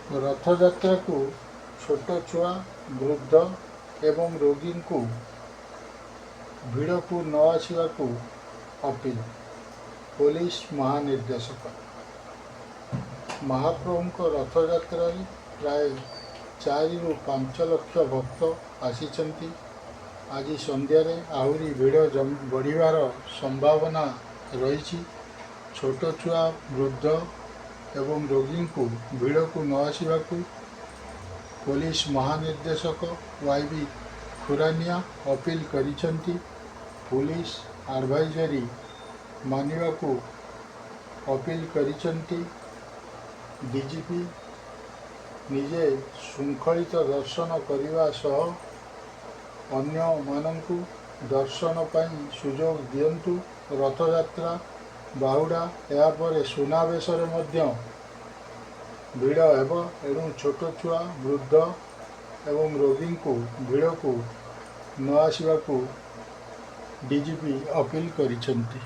ରଥଯାତ୍ରାକୁ ଛୋଟ ଛୁଆ, ବୃଦ୍ଧ ଏବଂ ରୋଗୀଙ୍କୁ ଭିଡ଼କୁ ନ ଆସିବାକୁ ଅପିଲ। ପୋଲିସ ମହାନିର୍ଦ୍ଦେଶକ। ମହାପ୍ରଭୁଙ୍କ ରଥଯାତ୍ରାରେ ପ୍ରାୟ 4ରୁ 5 ଲକ୍ଷ ଭକ୍ତ ଆସିଛନ୍ତି। ଆଜି ସନ୍ଧ୍ୟାରେ ଆହୁରି ଭିଡ଼ ବଢ଼ିବାର ସମ୍ଭାବନା ରହିଛି। ଛୋଟ ଛୁଆ, ବୃଦ୍ଧ ଏବଂ ରୋଗୀଙ୍କୁ ଭିଡ଼କୁ ନ ଆସିବାକୁ ପୋଲିସ ମହାନିର୍ଦ୍ଦେଶକ ୱାଇବି ଖୁରାନିଆ ଅପିଲ କରିଛନ୍ତି। ପୋଲିସ ଆଡଭାଇଜରି ମାନିବାକୁ ଅପିଲ କରିଛନ୍ତି। ଡିଜିପି ନିଜେ ଶୃଙ୍ଖଳିତ ଦର୍ଶନ କରିବା ସହ ଅନ୍ୟମାନଙ୍କୁ ଦର୍ଶନ ପାଇଁ ସୁଯୋଗ ଦିଅନ୍ତୁ। ରଥଯାତ୍ରା, ବାହୁଡ଼ା, ଏହାପରେ ସୁନାବେଶରେ ମଧ୍ୟ ଭିଡ଼ ହେବ। ଏଣୁ ଛୋଟ ଛୁଆ, ବୃଦ୍ଧ ଏବଂ ରୋଗୀଙ୍କୁ ଭିଡ଼କୁ ନ ଆସିବାକୁ ଡିଜିପି ଅପିଲ କରିଛନ୍ତି।